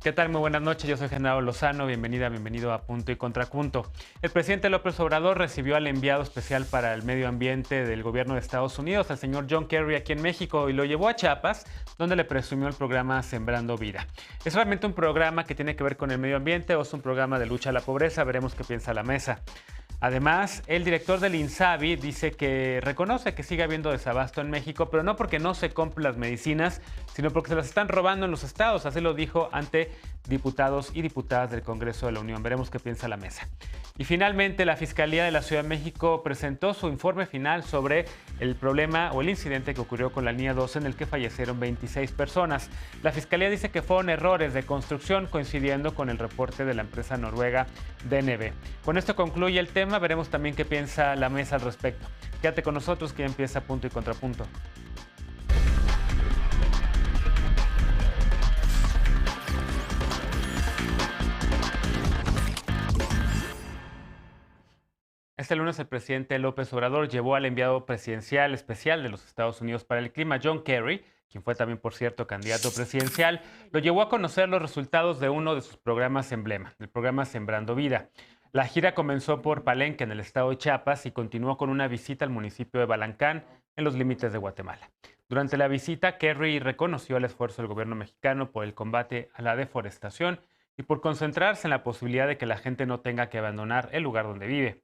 ¿Qué tal? Muy buenas noches, yo soy Genaro Lozano, bienvenido a Punto y Contrapunto. El presidente López Obrador recibió al enviado especial para el medio ambiente del gobierno de Estados Unidos, al señor John Kerry, aquí en México, y lo llevó a Chiapas, donde le presumió el programa Sembrando Vida. ¿Es realmente un programa que tiene que ver con el medio ambiente o es un programa de lucha a la pobreza? Veremos qué piensa la mesa. Además, el director del INSABI dice que reconoce que sigue habiendo desabasto en México, pero no porque no se compren las medicinas, sino porque se las están robando en los estados. Así lo dijo ante diputados y diputadas del Congreso de la Unión. Veremos qué piensa la mesa. Y finalmente, la Fiscalía de la Ciudad de México presentó su informe final sobre el problema o el incidente que ocurrió con la línea 12 en el que fallecieron 26 personas. La Fiscalía dice que fueron errores de construcción coincidiendo con el reporte de la empresa noruega DNB. Con esto concluye el tema, veremos también qué piensa la mesa al respecto. Quédate con nosotros que ya empieza Punto y Contrapunto. Este lunes el presidente López Obrador llevó al enviado presidencial especial de los Estados Unidos para el clima, John Kerry, quien fue también, por cierto, candidato presidencial, lo llevó a conocer los resultados de uno de sus programas emblema, el programa Sembrando Vida. La gira comenzó por Palenque, en el estado de Chiapas, y continuó con una visita al municipio de Balancán, en los límites de Guatemala. Durante la visita, Kerry reconoció el esfuerzo del gobierno mexicano por el combate a la deforestación y por concentrarse en la posibilidad de que la gente no tenga que abandonar el lugar donde vive.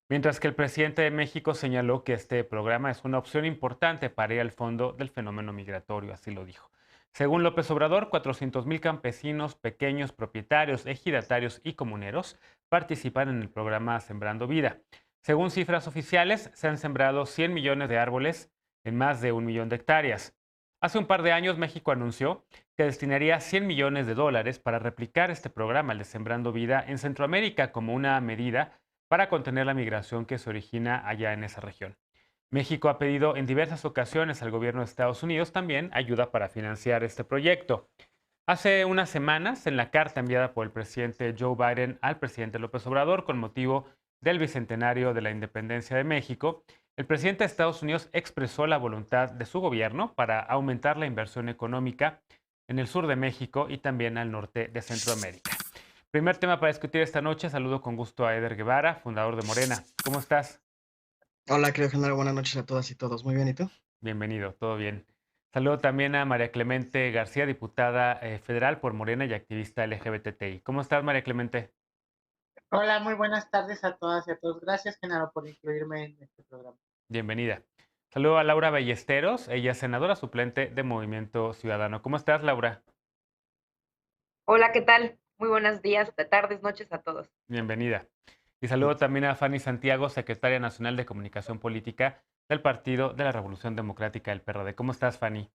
Mientras que el presidente de México señaló que este programa es una opción importante para ir al fondo del fenómeno migratorio, así lo dijo. Según López Obrador, 400,000 campesinos, pequeños propietarios, ejidatarios y comuneros participan en el programa Sembrando Vida. Según cifras oficiales, se han sembrado 100 millones de árboles en más de 1 millón de hectáreas. Hace un par de años México anunció que destinaría 100 millones de dólares para replicar este programa, el de Sembrando Vida, en Centroamérica como una medida para contener la migración que se origina allá en esa región. México ha pedido en diversas ocasiones al gobierno de Estados Unidos también ayuda para financiar este proyecto. Hace unas semanas, en la carta enviada por el presidente Joe Biden al presidente López Obrador con motivo del bicentenario de la independencia de México, el presidente de Estados Unidos expresó la voluntad de su gobierno para aumentar la inversión económica en el sur de México y también al norte de Centroamérica. Primer tema para discutir esta noche. Saludo con gusto a Eder Guevara, fundador de Morena. ¿Cómo estás? Hola, querido Genaro, buenas noches a todas y todos. Muy bien, ¿y tú? Bienvenido, todo bien. Saludo también a María Clemente García, diputada federal por Morena y activista LGBTI. ¿Cómo estás, María Clemente? Hola, muy buenas tardes a todas y a todos. Gracias, Genaro, por incluirme en este programa. Bienvenida. Saludo a Laura Ballesteros, ella es senadora suplente de Movimiento Ciudadano. ¿Cómo estás, Laura? Hola, ¿qué tal? Muy buenos días, tardes, noches a todos. Bienvenida. Y saludo también a Fanny Santiago, secretaria nacional de Comunicación Política del Partido de la Revolución Democrática del PRD. ¿Cómo estás, Fanny?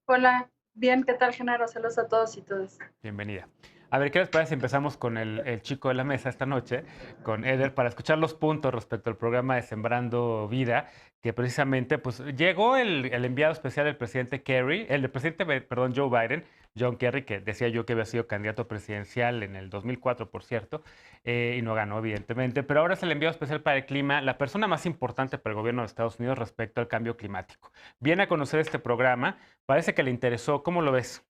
Hola, bien, ¿qué tal, Genaro? Saludos a todos y todas. Bienvenida. A ver, ¿qué les parece si empezamos con el chico de la mesa esta noche, con Eder, para escuchar los puntos respecto al programa de Sembrando Vida, que precisamente pues, llegó el enviado especial del presidente Kerry, el del presidente, perdón, Joe Biden, John Kerry, que decía yo que había sido candidato presidencial en el 2004, por cierto, y no ganó, evidentemente, pero ahora es el enviado especial para el clima, la persona más importante para el gobierno de Estados Unidos respecto al cambio climático. Viene a conocer este programa, parece que le interesó, ¿cómo lo ves?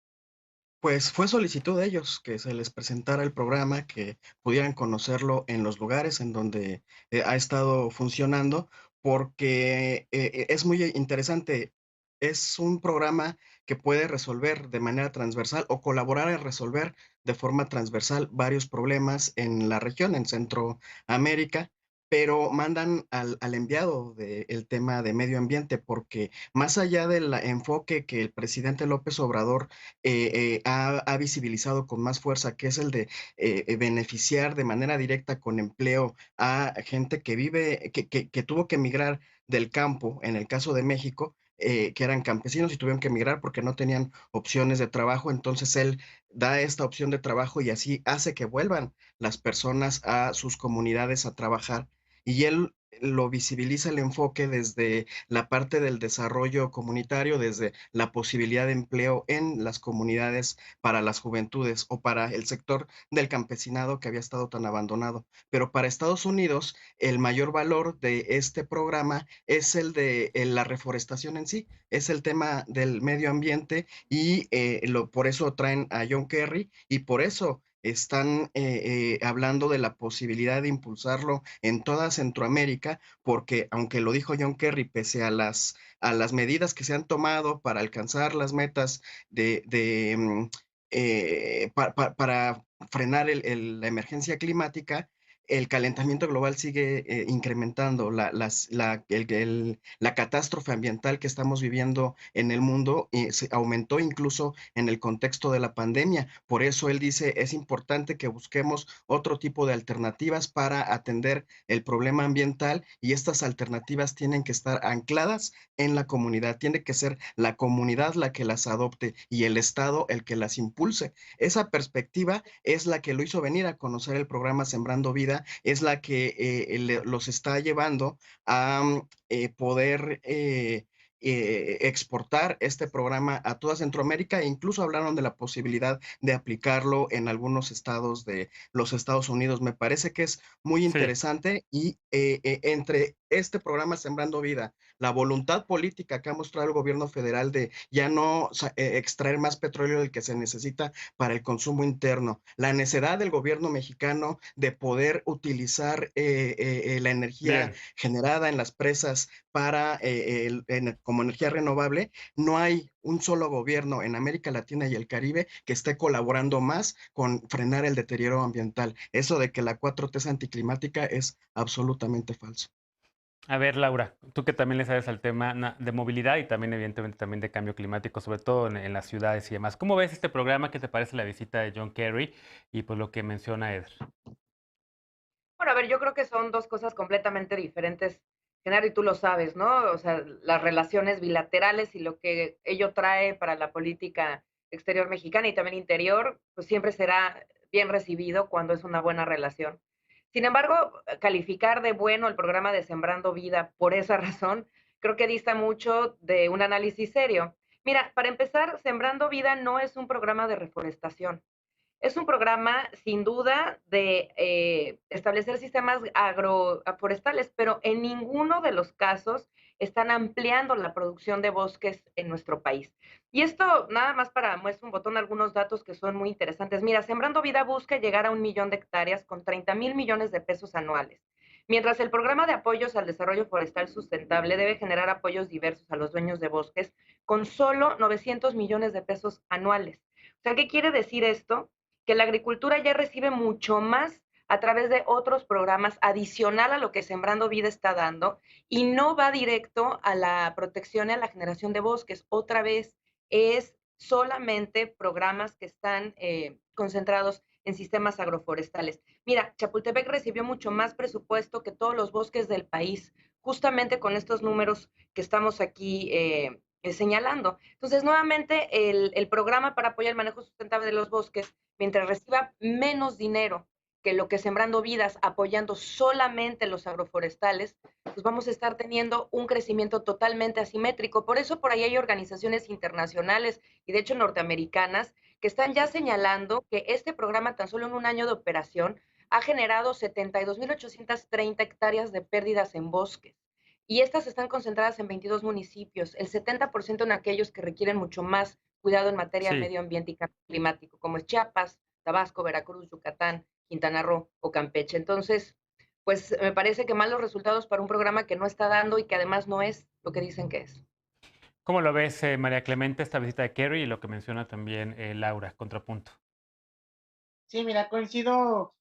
Pues fue solicitud de ellos que se les presentara el programa, que pudieran conocerlo en los lugares en donde ha estado funcionando, porque es muy interesante. Es un programa que puede resolver de manera transversal o colaborar en resolver de forma transversal varios problemas en la región, en Centroamérica, pero mandan al enviado del tema de medio ambiente, porque más allá del enfoque que el presidente López Obrador ha visibilizado con más fuerza, que es el de beneficiar de manera directa con empleo a gente que vive, que tuvo que emigrar del campo, en el caso de México, que eran campesinos y tuvieron que emigrar porque no tenían opciones de trabajo. Entonces él da esta opción de trabajo y así hace que vuelvan las personas a sus comunidades a trabajar. y él lo visibiliza el enfoque desde la parte del desarrollo comunitario, desde la posibilidad de empleo en las comunidades para las juventudes o para el sector del campesinado que había estado tan abandonado. Pero para Estados Unidos, el mayor valor de este programa es el de la reforestación en sí, es el tema del medio ambiente y por eso traen a John Kerry y por eso están hablando de la posibilidad de impulsarlo en toda Centroamérica, porque aunque lo dijo John Kerry, pese a las medidas que se han tomado para alcanzar las metas para frenar la emergencia climática, el calentamiento global sigue incrementando. La catástrofe ambiental que estamos viviendo en el mundo se aumentó incluso en el contexto de la pandemia. Por eso él dice, es importante que busquemos otro tipo de alternativas para atender el problema ambiental y estas alternativas tienen que estar ancladas en la comunidad. Tiene que ser la comunidad la que las adopte y el Estado el que las impulse. Esa perspectiva es la que lo hizo venir a conocer el programa Sembrando Vida, es la que los está llevando a poder exportar este programa a toda Centroamérica e incluso hablaron de la posibilidad de aplicarlo en algunos estados de los Estados Unidos. Me parece que es muy Sí. interesante y entre este programa Sembrando Vida, la voluntad política que ha mostrado el gobierno federal de ya no extraer más petróleo del que se necesita para el consumo interno, la necesidad del gobierno mexicano de poder utilizar la energía Bien. generada en las presas para como energía renovable, no hay un solo gobierno en América Latina y el Caribe que esté colaborando más con frenar el deterioro ambiental. Eso de que la 4T es anticlimática es absolutamente falso. A ver, Laura, tú que también le sabes al tema de movilidad y también, evidentemente, también de cambio climático, sobre todo en las ciudades y demás. ¿Cómo ves este programa? ¿Qué te parece la visita de John Kerry y pues lo que menciona Eder? Bueno, a ver, yo creo que son dos cosas completamente diferentes, Genaro, y tú lo sabes, ¿no? O sea, las relaciones bilaterales y lo que ello trae para la política exterior mexicana y también interior, pues siempre será bien recibido cuando es una buena relación. Sin embargo, calificar de bueno el programa de Sembrando Vida por esa razón, creo que dista mucho de un análisis serio. Mira, para empezar, Sembrando Vida no es un programa de reforestación. Es un programa, sin duda, de establecer sistemas agroforestales, pero en ninguno de los casos están ampliando la producción de bosques en nuestro país. Y esto, nada más para muestra un botón, algunos datos que son muy interesantes. Mira, Sembrando Vida busca llegar a 1 millón de hectáreas con 30,000 millones de pesos anuales. Mientras el programa de apoyos al desarrollo forestal sustentable debe generar apoyos diversos a los dueños de bosques con solo 900 millones de pesos anuales. O sea, ¿qué quiere decir esto? Que la agricultura ya recibe mucho más a través de otros programas adicional a lo que Sembrando Vida está dando y no va directo a la protección y a la generación de bosques. Otra vez, es solamente programas que están concentrados en sistemas agroforestales. Mira, Chapultepec recibió mucho más presupuesto que todos los bosques del país, justamente con estos números que estamos aquí señalando. Entonces, nuevamente, el programa para apoyar el manejo sustentable de los bosques, mientras reciba menos dinero que lo que Sembrando Vidas, apoyando solamente los agroforestales, pues vamos a estar teniendo un crecimiento totalmente asimétrico. Por eso por ahí hay organizaciones internacionales y de hecho norteamericanas que están ya señalando que este programa tan solo en un año de operación ha generado 72,830 hectáreas de pérdidas en bosques. Y estas están concentradas en 22 municipios, el 70% en aquellos que requieren mucho más cuidado en materia de Sí. medio ambiente y cambio climático, como es Chiapas, Tabasco, Veracruz, Yucatán, Quintana Roo o Campeche. Entonces, pues me parece que malos resultados para un programa que no está dando y que además no es lo que dicen que es. ¿Cómo lo ves, María Clemente, esta visita de Kerry y lo que menciona también Laura, contrapunto? Sí, mira, coincido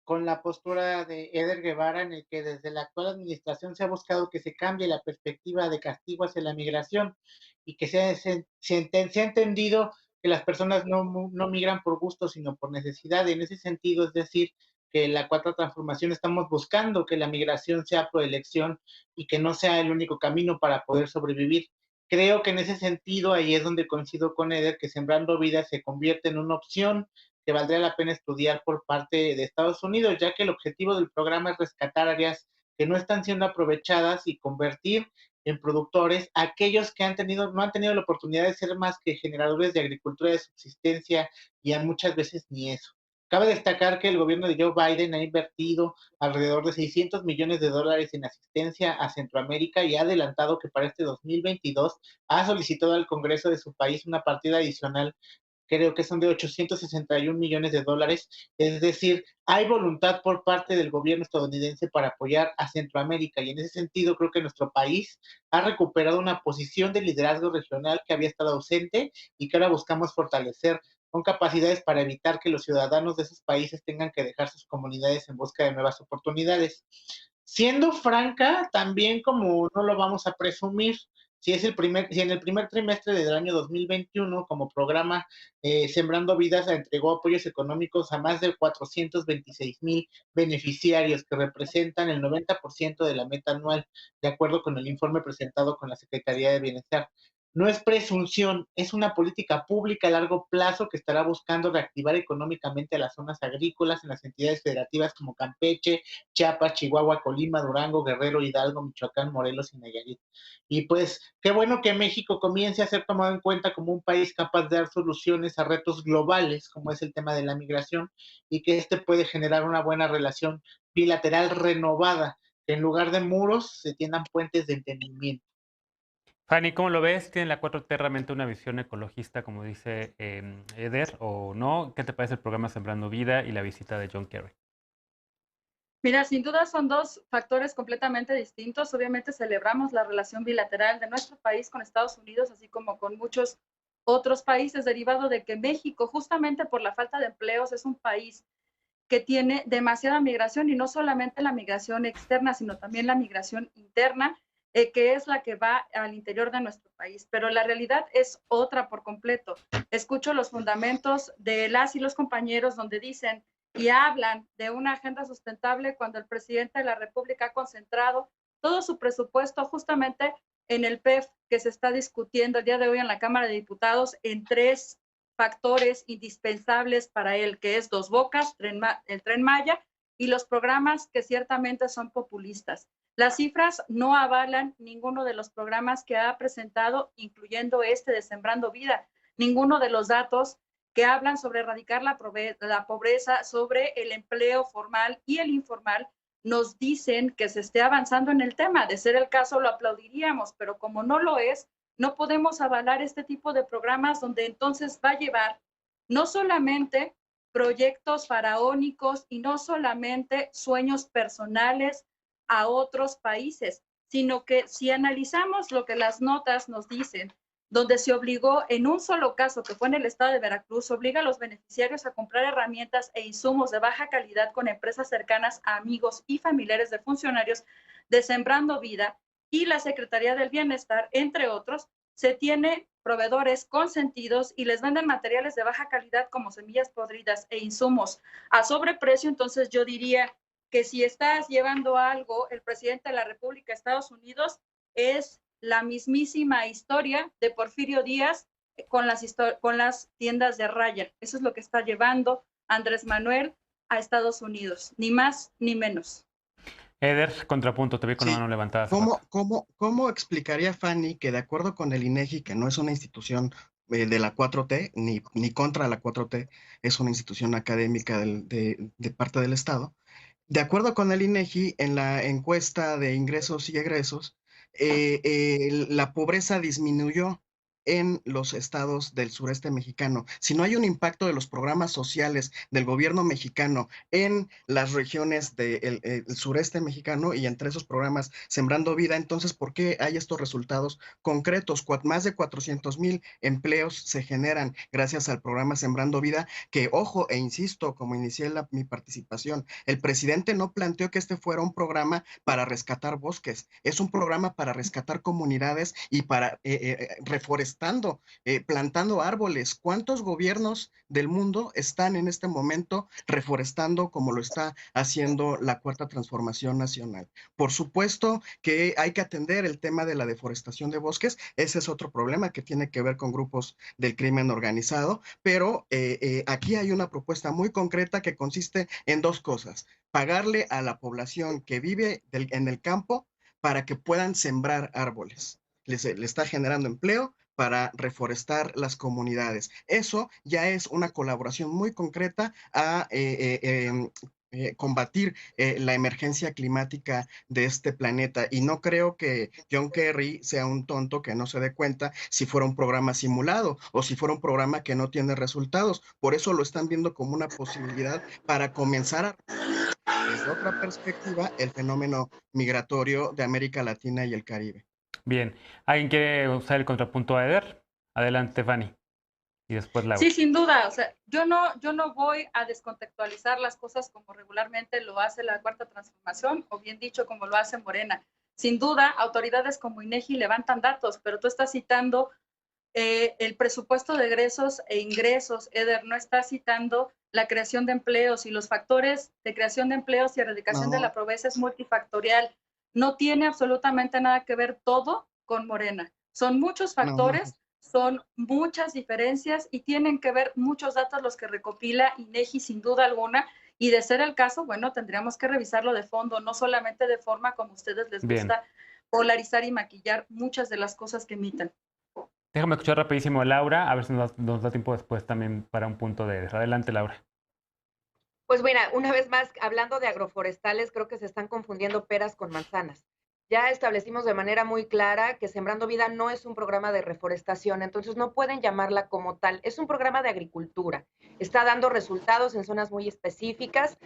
con la postura de Eder Guevara en el que desde la actual administración se ha buscado que se cambie la perspectiva de castigo hacia la migración y que se ha entendido que las personas no migran por gusto, sino por necesidad. Y en ese sentido, es decir, que la cuarta transformación estamos buscando que la migración sea por elección y que no sea el único camino para poder sobrevivir. Creo que en ese sentido, ahí es donde coincido con Eder, que Sembrando Vida se convierte en una opción que valdría la pena estudiar por parte de Estados Unidos, ya que el objetivo del programa es rescatar áreas que no están siendo aprovechadas y convertir en productores aquellos que no han tenido la oportunidad de ser más que generadores de agricultura de subsistencia y a muchas veces ni eso. Cabe destacar que el gobierno de Joe Biden ha invertido alrededor de $600 millones en asistencia a Centroamérica y ha adelantado que para este 2022 ha solicitado al Congreso de su país una partida adicional, creo que son de $861 millones, es decir, hay voluntad por parte del gobierno estadounidense para apoyar a Centroamérica y en ese sentido creo que nuestro país ha recuperado una posición de liderazgo regional que había estado ausente y que ahora buscamos fortalecer con capacidades para evitar que los ciudadanos de esos países tengan que dejar sus comunidades en busca de nuevas oportunidades. Siendo franca, también como no lo vamos a presumir, si en el primer trimestre del año 2021, como programa Sembrando Vidas, entregó apoyos económicos a más de 426,000 beneficiarios, que representan el 90% de la meta anual, de acuerdo con el informe presentado con la Secretaría de Bienestar. No es presunción, es una política pública a largo plazo que estará buscando reactivar económicamente a las zonas agrícolas en las entidades federativas como Campeche, Chiapas, Chihuahua, Colima, Durango, Guerrero, Hidalgo, Michoacán, Morelos y Nayarit. Y pues qué bueno que México comience a ser tomado en cuenta como un país capaz de dar soluciones a retos globales, como es el tema de la migración, y que este puede generar una buena relación bilateral renovada, que en lugar de muros se tiendan puentes de entendimiento. Fanny, ¿cómo lo ves? ¿Tiene la 4T realmente una visión ecologista, como dice Eder, o no? ¿Qué te parece el programa Sembrando Vida y la visita de John Kerry? Mira, sin duda son dos factores completamente distintos. Obviamente celebramos la relación bilateral de nuestro país con Estados Unidos, así como con muchos otros países, derivado de que México, justamente por la falta de empleos, es un país que tiene demasiada migración y no solamente la migración externa, sino también la migración interna, que es la que va al interior de nuestro país. Pero la realidad es otra por completo. Escucho los fundamentos de las y los compañeros donde dicen y hablan de una agenda sustentable cuando el presidente de la República ha concentrado todo su presupuesto justamente en el PEF que se está discutiendo el día de hoy en la Cámara de Diputados en tres factores indispensables para él, que es Dos Bocas, el Tren Maya y los programas que ciertamente son populistas. Las cifras no avalan ninguno de los programas que ha presentado, incluyendo este de Sembrando Vida, ninguno de los datos que hablan sobre erradicar la pobreza, sobre el empleo formal y el informal, nos dicen que se esté avanzando en el tema. De ser el caso, lo aplaudiríamos, pero como no lo es, no podemos avalar este tipo de programas donde entonces va a llevar no solamente proyectos faraónicos y no solamente sueños personales a otros países, sino que si analizamos lo que las notas nos dicen, donde se obligó en un solo caso, que fue en el estado de Veracruz, obliga a los beneficiarios a comprar herramientas e insumos de baja calidad con empresas cercanas a amigos y familiares de funcionarios de Sembrando Vida y la Secretaría del Bienestar, entre otros, se tiene proveedores consentidos y les venden materiales de baja calidad como semillas podridas e insumos a sobreprecio. Entonces yo diría que si estás llevando algo, el presidente de la República de Estados Unidos es la mismísima historia de Porfirio Díaz con las tiendas de raya. Eso es lo que está llevando Andrés Manuel a Estados Unidos, ni más ni menos. Eder, contrapunto, te vi con la mano levantada. ¿Cómo explicaría Fanny que de acuerdo con el INEGI, que no es una institución de la 4T, ni contra la 4T, es una institución académica de parte del Estado, de acuerdo con el INEGI, en la encuesta de ingresos y egresos, la pobreza disminuyó en los estados del sureste mexicano? Si no hay un impacto de los programas sociales del gobierno mexicano en las regiones del sureste mexicano y entre esos programas Sembrando Vida, entonces, ¿por qué hay estos resultados concretos? Más de 400,000 empleos se generan gracias al programa Sembrando Vida, que, ojo, e insisto, como inicié mi participación, el presidente no planteó que este fuera un programa para rescatar bosques, es un programa para rescatar comunidades y para reforestar reforestando, plantando árboles. ¿Cuántos gobiernos del mundo están en este momento reforestando como lo está haciendo la Cuarta Transformación Nacional? Por supuesto que hay que atender el tema de la deforestación de bosques. Ese es otro problema que tiene que ver con grupos del crimen organizado, pero aquí hay una propuesta muy concreta que consiste en dos cosas: pagarle a la población que vive en el campo para que puedan sembrar árboles. Le está generando empleo para reforestar las comunidades. Eso ya es una colaboración muy concreta a combatir la emergencia climática de este planeta. Y no creo que John Kerry sea un tonto que no se dé cuenta si fuera un programa simulado o si fuera un programa que no tiene resultados. Por eso lo están viendo como una posibilidad para comenzar a, desde otra perspectiva, el fenómeno migratorio de América Latina y el Caribe. Bien, ¿alguien quiere usar el contrapunto a Eder? Adelante, Fanny. Y después Laura. Sí, sin duda. O sea, yo no voy a descontextualizar las cosas como regularmente lo hace la Cuarta Transformación, o bien dicho, como lo hace Morena. Sin duda, autoridades como INEGI levantan datos, pero tú estás citando el presupuesto de egresos e ingresos. Eder, no está citando la creación de empleos, y los factores de creación de empleos y erradicación de la pobreza es multifactorial. No tiene absolutamente nada que ver todo con Morena. Son muchos factores, son muchas diferencias y tienen que ver muchos datos los que recopila INEGI sin duda alguna. Y de ser el caso, bueno, tendríamos que revisarlo de fondo, no solamente de forma como a ustedes les gusta polarizar y maquillar muchas de las cosas que emiten. Déjame escuchar rapidísimo a Laura, a ver si nos da tiempo después también para un punto de... Adelante, Laura. Pues mira, una vez más, hablando de agroforestales, creo que se están confundiendo peras con manzanas. Ya establecimos de manera muy clara que Sembrando Vida no es un programa de reforestación, entonces no pueden llamarla como tal. Es un programa de agricultura. Está dando resultados en zonas muy específicas.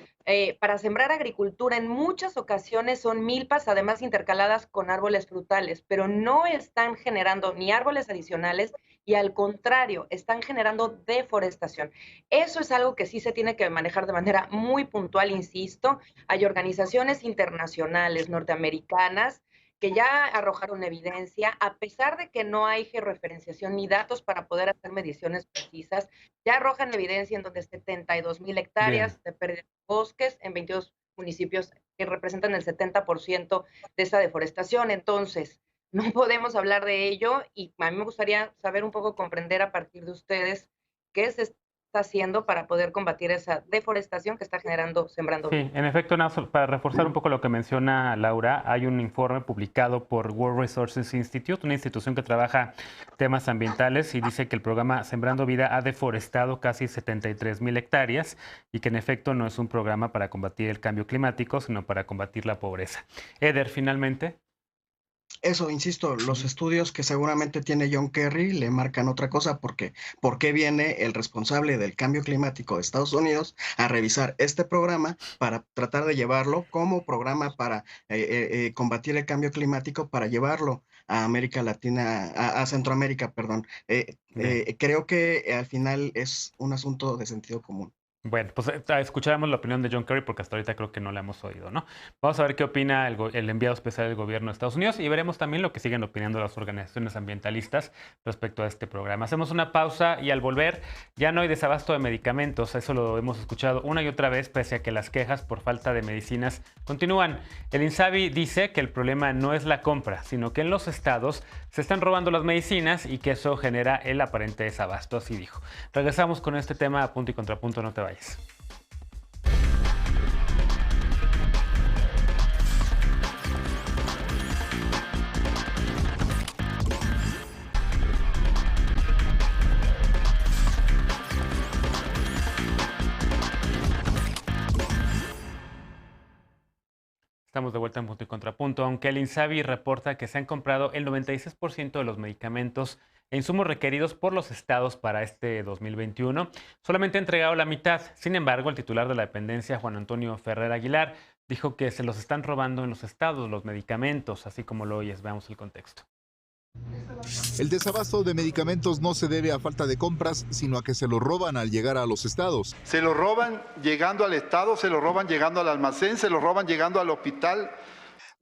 Para sembrar agricultura, en muchas ocasiones son milpas, además intercaladas con árboles frutales, pero no están generando ni árboles adicionales y al contrario, están generando deforestación. Eso es algo que sí se tiene que manejar de manera muy puntual, insisto. Hay organizaciones internacionales norteamericanas que ya arrojaron evidencia, a pesar de que no hay georreferenciación ni datos para poder hacer mediciones precisas, ya arrojan evidencia en donde 72,000 hectáreas de pérdida de bosques en 22 municipios que representan el 70% de esa deforestación. Entonces, no podemos hablar de ello y a mí me gustaría saber un poco, comprender a partir de ustedes qué se está haciendo para poder combatir esa deforestación que está generando Sembrando Vida. Sí, en efecto, para reforzar un poco lo que menciona Laura, hay un informe publicado por World Resources Institute, una institución que trabaja temas ambientales, y dice que el programa Sembrando Vida ha deforestado casi 73,000 hectáreas y que en efecto no es un programa para combatir el cambio climático, sino para combatir la pobreza. Eder, finalmente. Eso, insisto, los estudios que seguramente tiene John Kerry le marcan otra cosa, porque ¿por qué viene el responsable del cambio climático de Estados Unidos a revisar este programa para tratar de llevarlo como programa para combatir el cambio climático, para llevarlo a América Latina, a Centroamérica, perdón? Creo que al final es un asunto de sentido común. Bueno, pues escucharemos la opinión de John Kerry porque hasta ahorita creo que no la hemos oído, ¿no? Vamos a ver qué opina el enviado especial del gobierno de Estados Unidos y veremos también lo que siguen opinando las organizaciones ambientalistas respecto a este programa. Hacemos una pausa y al volver ya no hay desabasto de medicamentos. Eso lo hemos escuchado una y otra vez, pese a que las quejas por falta de medicinas continúan. El INSABI dice que el problema no es la compra, sino que en los estados se están robando las medicinas y que eso genera el aparente desabasto, así dijo. Regresamos con este tema a punto y contrapunto, no te vayas. Estamos de vuelta en punto y contrapunto, aunque el INSABI reporta que se han comprado el 96% de los medicamentos e insumos requeridos por los estados para este 2021. Solamente ha entregado la mitad. Sin embargo, el titular de la dependencia, Juan Antonio Ferrer Aguilar, dijo que se los están robando en los estados los medicamentos, así como lo oyes. Veamos el contexto. El desabasto de medicamentos no se debe a falta de compras, sino a que se los roban al llegar a los estados. Se los roban llegando al estado, se los roban llegando al almacén, se los roban llegando al hospital.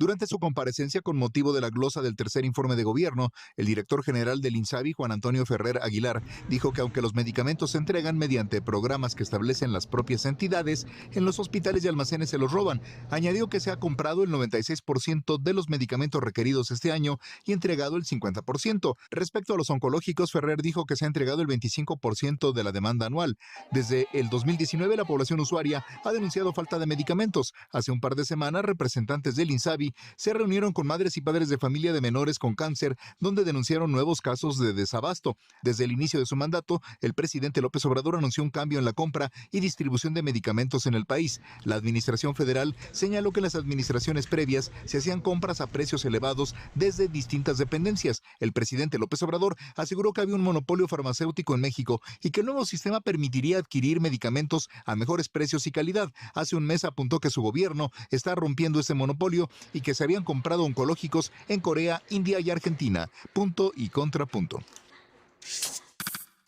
Durante su comparecencia con motivo de la glosa del tercer informe de gobierno, el director general del INSABI, Juan Antonio Ferrer Aguilar, dijo que aunque los medicamentos se entregan mediante programas que establecen las propias entidades, en los hospitales y almacenes se los roban. Añadió que se ha comprado el 96% de los medicamentos requeridos este año y entregado el 50%. Respecto a los oncológicos, Ferrer dijo que se ha entregado el 25% de la demanda anual. Desde el 2019, la población usuaria ha denunciado falta de medicamentos. Hace un par de semanas, representantes del INSABI se reunieron con madres y padres de familia de menores con cáncer, donde denunciaron nuevos casos de desabasto. Desde el inicio de su mandato, el presidente López Obrador anunció un cambio en la compra y distribución de medicamentos en el país. La administración federal señaló que en las administraciones previas se hacían compras a precios elevados desde distintas dependencias. El presidente López Obrador aseguró que había un monopolio farmacéutico en México y que el nuevo sistema permitiría adquirir medicamentos a mejores precios y calidad. Hace un mes apuntó que su gobierno está rompiendo ese monopolio y que se habían comprado oncológicos en Corea, India y Argentina. Punto y contrapunto.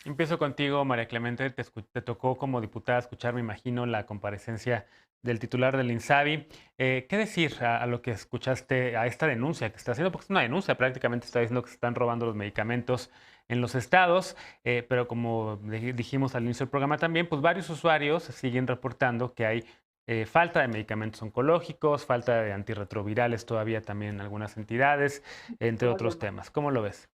Empiezo contigo, María Clemente. Te tocó como diputada escuchar, me imagino, la comparecencia del titular del INSABI. ¿Qué decir a lo que escuchaste, a esta denuncia que está haciendo? Porque es una denuncia, prácticamente está diciendo que se están robando los medicamentos en los estados, pero como dijimos al inicio del programa también, pues varios usuarios siguen reportando que hay falta de medicamentos oncológicos, falta de antirretrovirales todavía también en algunas entidades, entre otros temas. ¿Cómo lo ves?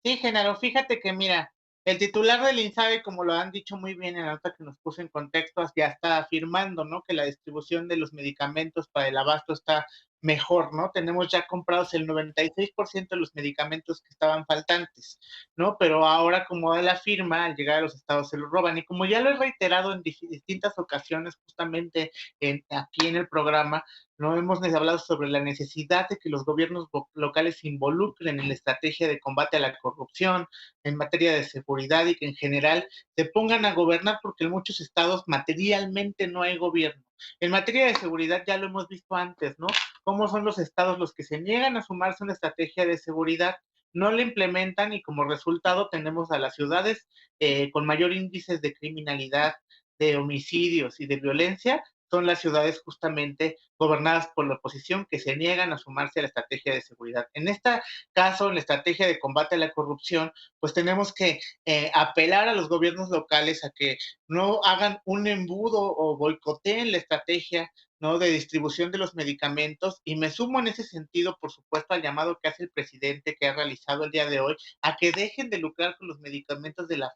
Sí, Genaro, fíjate que mira, el titular del INSABI, como lo han dicho muy bien en la nota que nos puso en contexto, ya está afirmando, ¿no?, que la distribución de los medicamentos para el abasto está mejor, ¿no? Tenemos ya comprados el 96% de los medicamentos que estaban faltantes, ¿no? Pero ahora, como él afirma, al llegar a los estados se los roban. Y como ya lo he reiterado en distintas ocasiones, justamente aquí en el programa, no hemos hablado sobre la necesidad de que los gobiernos locales se involucren en la estrategia de combate a la corrupción, en materia de seguridad y que en general se pongan a gobernar porque en muchos estados materialmente no hay gobierno. En materia de seguridad ya lo hemos visto antes, ¿no? Cómo son los estados los que se niegan a sumarse a una estrategia de seguridad, no la implementan y como resultado tenemos a las ciudades con mayor índices de criminalidad, de homicidios y de violencia, son las ciudades justamente gobernadas por la oposición que se niegan a sumarse a la estrategia de seguridad. En este caso, en la estrategia de combate a la corrupción, pues tenemos que apelar a los gobiernos locales a que no hagan un embudo o boicoteen la estrategia, ¿no?, de distribución de los medicamentos, y me sumo en ese sentido, por supuesto, al llamado que hace el presidente, que ha realizado el día de hoy, a que dejen de lucrar con los medicamentos de la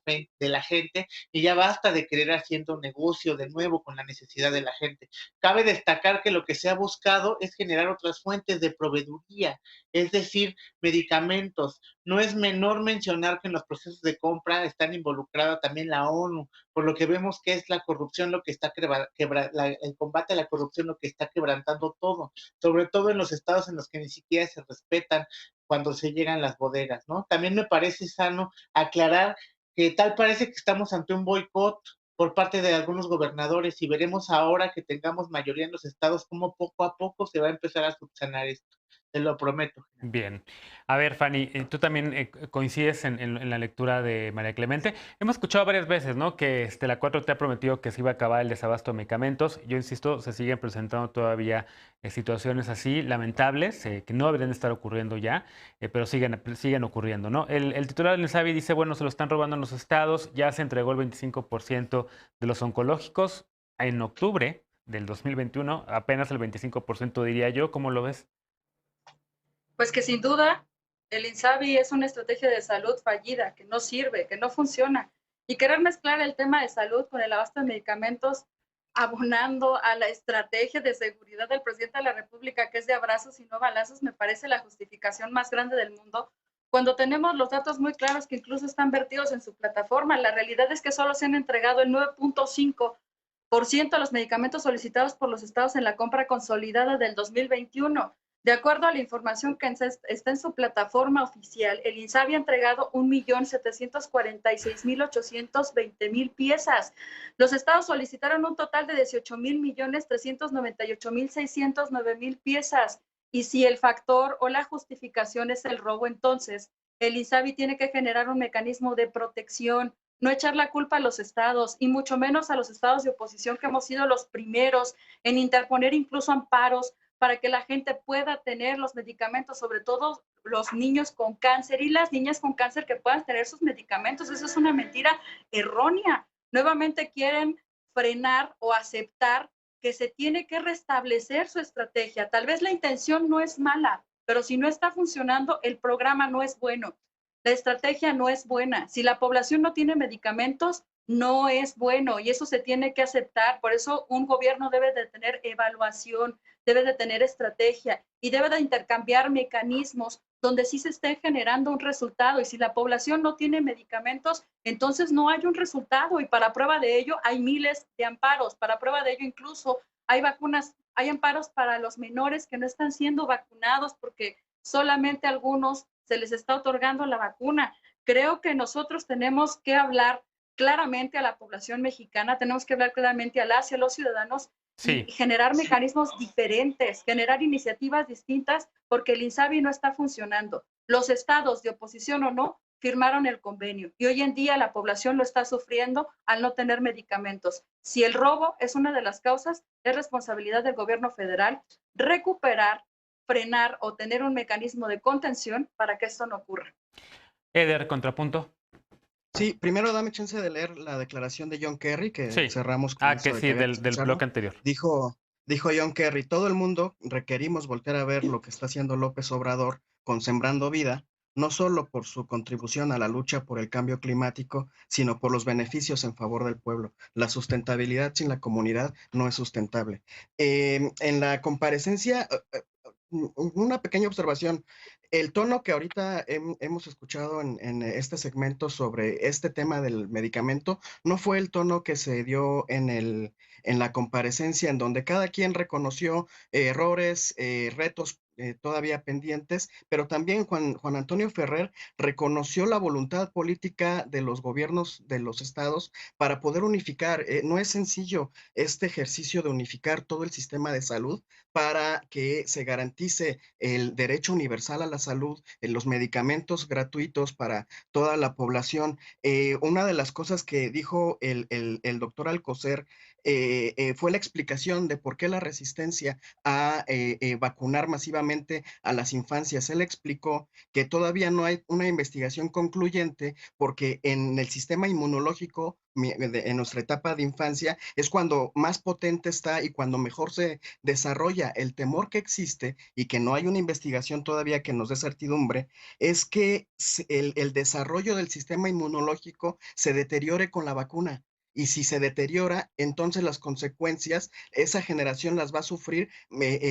gente y ya basta de querer haciendo negocio de nuevo con la necesidad de la gente. Cabe destacar que lo que se ha buscado es generar otras fuentes de proveeduría, es decir, medicamentos. No es menor mencionar que en los procesos de compra están involucrada también la ONU, por lo que vemos que es la corrupción lo que está el combate a la corrupción lo que está quebrantando todo, sobre todo en los estados en los que ni siquiera se respetan cuando se llegan las bodegas, ¿no? También me parece sano aclarar que tal parece que estamos ante un boicot por parte de algunos gobernadores y veremos ahora que tengamos mayoría en los estados cómo poco a poco se va a empezar a subsanar esto. Te lo prometo. Bien. A ver, Fanny, tú también coincides en la lectura de María Clemente. Hemos escuchado varias veces, ¿no?, que la 4T ha prometido que se iba a acabar el desabasto de medicamentos. Yo insisto, se siguen presentando todavía situaciones así lamentables que no deberían estar ocurriendo ya, pero siguen ocurriendo, ¿no? El titular del INSABI dice, bueno, se lo están robando en los estados, ya se entregó el 25% de los oncológicos en octubre del 2021, apenas el 25% diría yo. ¿Cómo lo ves? Pues que sin duda el INSABI es una estrategia de salud fallida, que no sirve, que no funciona. Y querer mezclar el tema de salud con el abasto de medicamentos, abonando a la estrategia de seguridad del presidente de la República, que es de abrazos y no balazos, me parece la justificación más grande del mundo, cuando tenemos los datos muy claros que incluso están vertidos en su plataforma. La realidad es que solo se han entregado el 9.5% de los medicamentos solicitados por los estados en la compra consolidada del 2021. De acuerdo a la información que está en su plataforma oficial, el INSABI ha entregado 1.746.820.000 piezas. Los estados solicitaron un total de 18.398.609.000 piezas. Y si el factor o la justificación es el robo, entonces el INSABI tiene que generar un mecanismo de protección, no echar la culpa a los estados y mucho menos a los estados de oposición, que hemos sido los primeros en interponer incluso amparos para que la gente pueda tener los medicamentos, sobre todo los niños con cáncer y las niñas con cáncer que puedan tener sus medicamentos. Eso es una mentira errónea. Nuevamente quieren frenar o aceptar que se tiene que restablecer su estrategia. Tal vez la intención no es mala, pero si no está funcionando, el programa no es bueno. La estrategia no es buena. Si la población no tiene medicamentos, no es bueno y eso se tiene que aceptar. Por eso un gobierno debe de tener evaluación, debe de tener estrategia y debe de intercambiar mecanismos donde sí se esté generando un resultado. Y si la población no tiene medicamentos, entonces no hay un resultado. Y para prueba de ello hay miles de amparos. Para prueba de ello incluso hay vacunas, hay amparos para los menores que no están siendo vacunados porque solamente a algunos se les está otorgando la vacuna. Creo que nosotros tenemos que hablar claramente a la población mexicana, tenemos que hablar claramente a las y a los ciudadanos y generar mecanismos diferentes, generar iniciativas distintas, porque el INSABI no está funcionando. Los estados, de oposición o no, firmaron el convenio y hoy en día la población lo está sufriendo al no tener medicamentos. Si el robo es una de las causas, es responsabilidad del gobierno federal recuperar, frenar o tener un mecanismo de contención para que esto no ocurra. Eder, contrapunto. Sí, primero dame chance de leer la declaración de John Kerry, que cerramos con eso que sí, del bloque anterior. Dijo John Kerry, todo el mundo requerimos voltear a ver lo que está haciendo López Obrador con Sembrando Vida, no solo por su contribución a la lucha por el cambio climático, sino por los beneficios en favor del pueblo. La sustentabilidad sin la comunidad no es sustentable. En la comparecencia, una pequeña observación. El tono que ahorita hemos escuchado en este segmento sobre este tema del medicamento no fue el tono que se dio en la comparecencia, en donde cada quien reconoció errores, retos todavía pendientes, pero también Juan Antonio Ferrer reconoció la voluntad política de los gobiernos de los estados para poder unificar. No es sencillo este ejercicio de unificar todo el sistema de salud para que se garantice el derecho universal a la salud, los medicamentos gratuitos para toda la población. Una de las cosas que dijo el doctor Alcocer fue la explicación de por qué la resistencia a vacunar masivamente a las infancias. Él explicó que todavía no hay una investigación concluyente porque en el sistema inmunológico, en nuestra etapa de infancia, es cuando más potente está y cuando mejor se desarrolla. El temor que existe y que no hay una investigación todavía que nos dé certidumbre es que el desarrollo del sistema inmunológico se deteriore con la vacuna. Y si se deteriora, entonces las consecuencias, esa generación las va a sufrir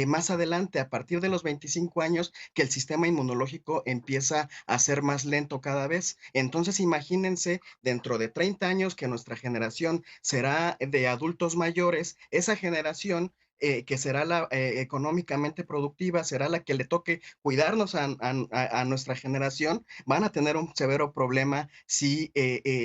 más adelante, a partir de los 25 años, que el sistema inmunológico empieza a ser más lento cada vez. Entonces, imagínense, dentro de 30 años, que nuestra generación será de adultos mayores, esa generación que será la económicamente productiva, será la que le toque cuidarnos a nuestra generación, van a tener un severo problema si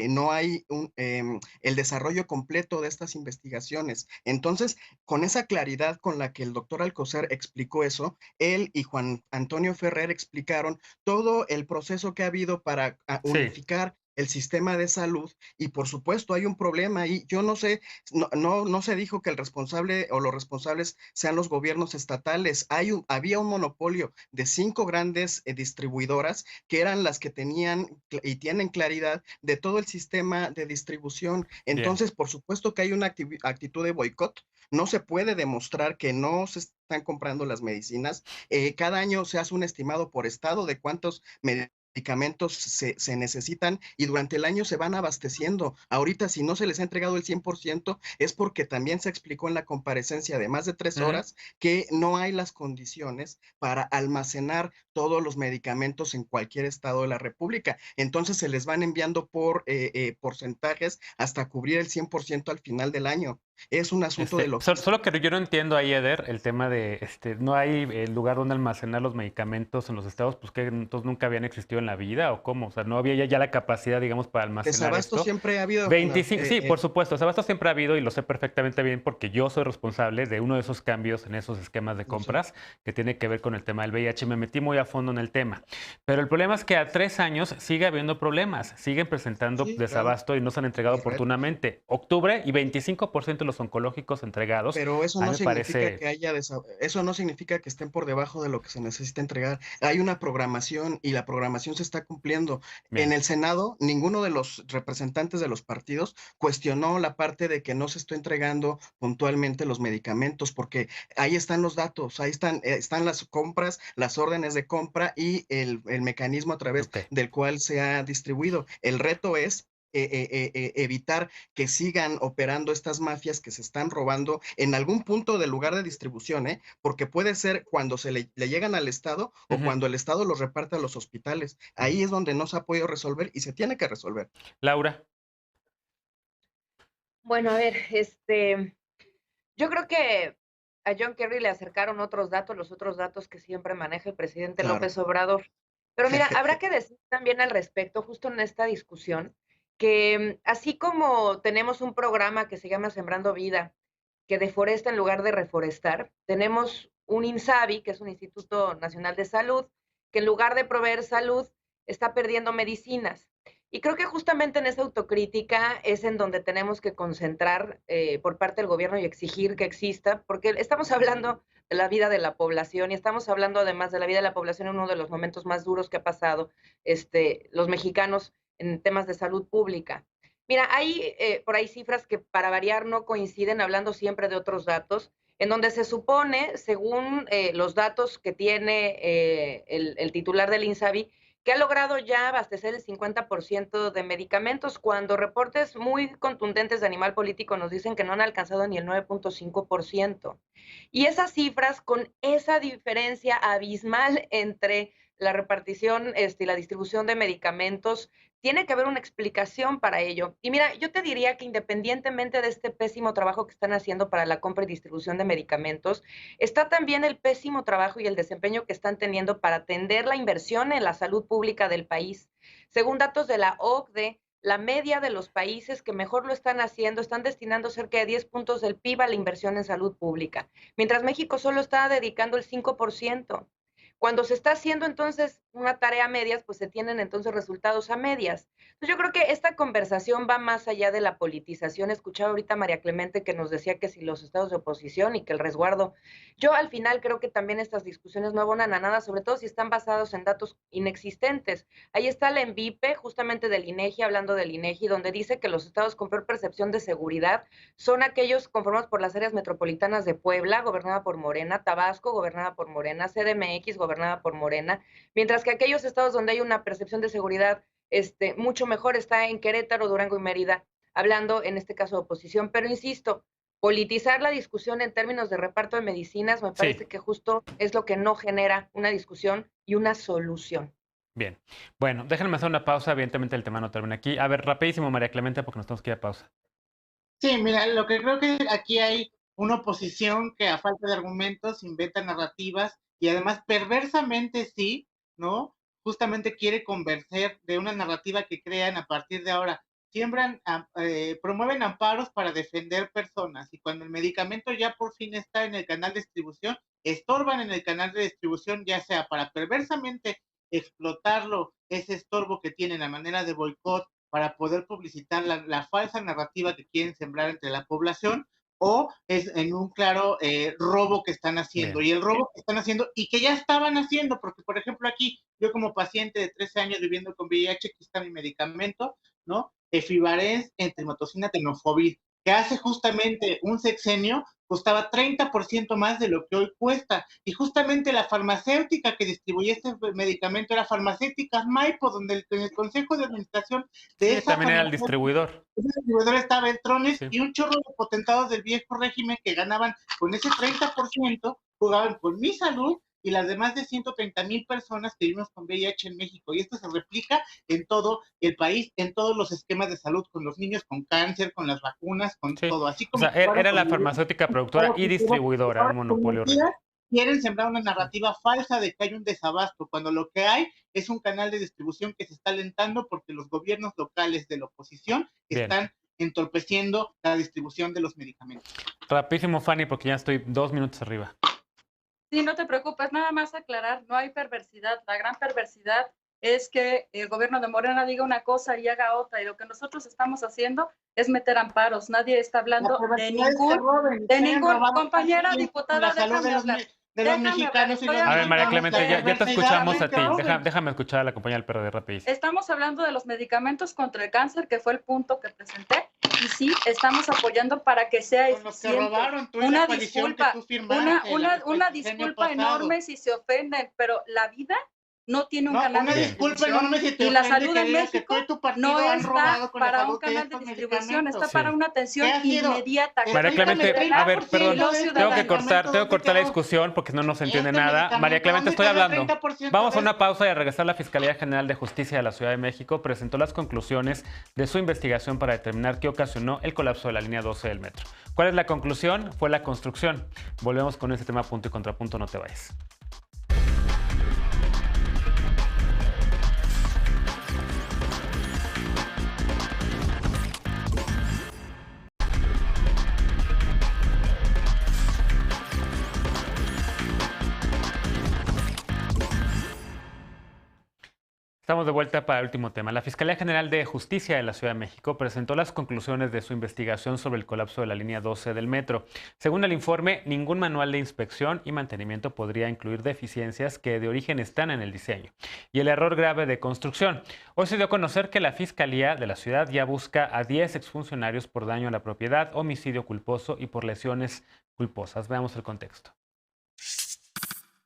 no hay el desarrollo completo de estas investigaciones. Entonces, con esa claridad con la que el doctor Alcocer explicó eso, él y Juan Antonio Ferrer explicaron todo el proceso que ha habido para unificar el sistema de salud y por supuesto hay un problema y yo no sé, no se dijo que el responsable o los responsables sean los gobiernos estatales. Había un monopolio de 5 grandes distribuidoras que eran las que tenían y tienen claridad de todo el sistema de distribución. Entonces, por supuesto que hay una actitud de boicot. No se puede demostrar que no se están comprando las medicinas. Cada año se hace un estimado por estado de cuántos medicamentos se necesitan y durante el año se van abasteciendo. Ahorita, si no se les ha entregado el 100%, es porque también se explicó en la comparecencia de más de 3 horas que no hay las condiciones para almacenar todos los medicamentos en cualquier estado de la República. Entonces se les van enviando por porcentajes hasta cubrir el 100% al final del año. Es un asunto de lo Solo que yo no entiendo ahí, Eder, el tema de no hay el lugar donde almacenar los medicamentos en los estados, pues que entonces nunca habían existido en la vida o cómo, o sea, no había ya la capacidad, digamos, para almacenar desabasto esto. Siempre ha habido. 25, sí, por supuesto, desabasto siempre ha habido y lo sé perfectamente bien porque yo soy responsable de uno de esos cambios en esos esquemas de compras que tiene que ver con el tema del VIH. Me metí muy a fondo en el tema, pero el problema es que a 3 años sigue habiendo problemas, siguen presentando desabasto y no se han entregado oportunamente. Octubre y 25% de los oncológicos entregados, Pero eso a mí no me significa parece... que eso no significa que estén por debajo de lo que se necesita entregar. Hay una programación y la programación se está cumpliendo. En Bien. el Senado, ninguno de los representantes de los partidos cuestionó la parte de que no se está entregando puntualmente los medicamentos, porque ahí están los datos, ahí están las compras, las órdenes de compra y el mecanismo a través Ok. del cual se ha distribuido. El reto es evitar que sigan operando estas mafias que se están robando en algún punto del lugar de distribución, ¿eh? Porque puede ser cuando le llegan al Estado o Ujú. cuando el Estado los reparte a los hospitales. Ahí es donde no se ha podido resolver y se tiene que resolver. Laura. Bueno, a ver, yo creo que a John Kerry le acercaron otros datos, los otros datos que siempre maneja el presidente Claro. López Obrador. Pero mira, habrá que decir también al respecto, justo en esta discusión, que así como tenemos un programa que se llama Sembrando Vida, que deforesta en lugar de reforestar, tenemos un INSABI, que es un Instituto Nacional de Salud, que en lugar de proveer salud, está perdiendo medicinas. Y creo que justamente en esa autocrítica es en donde tenemos que concentrar por parte del gobierno y exigir que exista, porque estamos hablando de la vida de la población y estamos hablando además de la vida de la población en uno de los momentos más duros que ha pasado los mexicanos en temas de salud pública. Mira, hay por ahí cifras que para variar no coinciden, hablando siempre de otros datos, en donde se supone, según los datos que tiene el titular del INSABI, que ha logrado ya abastecer el 50% de medicamentos, cuando reportes muy contundentes de Animal Político nos dicen que no han alcanzado ni el 9.5%. Y esas cifras, con esa diferencia abismal entre la repartición y la distribución de medicamentos, tiene que haber una explicación para ello. Y mira, yo te diría que independientemente de este pésimo trabajo que están haciendo para la compra y distribución de medicamentos, está también el pésimo trabajo y el desempeño que están teniendo para atender la inversión en la salud pública del país. Según datos de la OCDE, la media de los países que mejor lo están haciendo están destinando cerca de 10 puntos del PIB a la inversión en salud pública, mientras México solo está dedicando el 5%. Cuando se está haciendo entonces una tarea a medias, pues se tienen entonces resultados a medias. Entonces yo creo que esta conversación va más allá de la politización. Escuchaba ahorita a María Clemente que nos decía que si los estados de oposición y que el resguardo. Yo al final creo que también estas discusiones no abonan a nada, sobre todo si están basados en datos inexistentes. Ahí está la ENVIPE, justamente del INEGI, hablando del INEGI, donde dice que los estados con peor percepción de seguridad son aquellos conformados por las áreas metropolitanas de Puebla, gobernada por Morena, Tabasco, gobernada por Morena, CDMX, gobernada por Morena, mientras que aquellos estados donde hay una percepción de seguridad mucho mejor está en Querétaro, Durango y Mérida, hablando en este caso de oposición. Pero insisto, politizar la discusión en términos de reparto de medicinas me parece Sí. que justo es lo que no genera una discusión y una solución. Bien. Bueno, déjenme hacer una pausa. Evidentemente el tema no termina aquí. A ver, rapidísimo, María Clemente, porque nos tenemos que ir a pausa. Sí, mira, lo que creo que aquí hay una oposición que a falta de argumentos inventa narrativas y además perversamente sí, ¿no? Justamente quiere convencer de una narrativa que crean a partir de ahora. Promueven amparos para defender personas y cuando el medicamento ya por fin está en el canal de distribución, estorban en el canal de distribución, ya sea para perversamente explotarlo, ese estorbo que tienen a manera de boicot para poder publicitar la falsa narrativa que quieren sembrar entre la población, o es en un claro robo que están haciendo. Bien. Y el robo que están haciendo y que ya estaban haciendo, porque por ejemplo aquí, yo como paciente de 13 años viviendo con VIH, aquí está mi medicamento, ¿no? Efivarens, entrimotocina, tenofovir, que hace justamente un sexenio costaba 30% más de lo que hoy cuesta. Y justamente la farmacéutica que distribuye este medicamento era Farmacéuticas Maipo, donde en el consejo de administración de Sí, esa también era el farmacéutica, distribuidor. ese distribuidor estaba Beltrones Sí. y un chorro de potentados del viejo régimen que ganaban con ese 30%, jugaban con mi salud y las demás de 130,000 personas que vivimos con VIH en México. Y esto se replica en todo el país, en todos los esquemas de salud, con los niños con cáncer, con las vacunas, con Sí. todo. Así O como sea, era la farmacéutica productora y distribuidora, un monopolio real. quieren sembrar una narrativa falsa de que hay un desabasto, cuando lo que hay es un canal de distribución que se está alentando porque los gobiernos locales de la oposición Bien. están entorpeciendo la distribución de los medicamentos. Rapidísimo, Fanny, porque ya estoy 2 minutos arriba. Sí, no te preocupes, nada más aclarar, no hay perversidad. La gran perversidad es que el gobierno de Morena diga una cosa y haga otra, y lo que nosotros estamos haciendo es meter amparos. Nadie está hablando de ningún compañera diputada, déjame hablar. De los mexicanos y los A ver, María mexicanos, Clemente, ya te escuchamos a ti. Déjame Déjame escuchar a la compañera del PRD rapidísimo. Estamos hablando de los medicamentos contra el cáncer, que fue el punto que presenté, y sí, estamos apoyando para que sea eficiente. Una disculpa, una disculpa enorme si se ofenden, pero la vida no tiene un canal de distribución y la salud en México no está para un canal de distribución, está para una atención inmediata. María Clemente, a ver, perdón, tengo que cortar la discusión porque no se entiende nada. María Clemente, estoy hablando. Vamos a una pausa y a regresar. La Fiscalía General de Justicia de la Ciudad de México presentó las conclusiones de su investigación para determinar qué ocasionó el colapso de la línea 12 del metro. ¿Cuál es la conclusión? Fue la construcción. Volvemos con este tema punto y contrapunto, no te vayas. Estamos de vuelta para el último tema. La Fiscalía General de Justicia de la Ciudad de México presentó las conclusiones de su investigación sobre el colapso de la línea 12 del metro. Según el informe, ningún manual de inspección y mantenimiento podría incluir deficiencias que de origen están en el diseño y el error grave de construcción. Hoy se dio a conocer que la Fiscalía de la ciudad ya busca a 10 exfuncionarios por daño a la propiedad, homicidio culposo y por lesiones culposas. Veamos el contexto.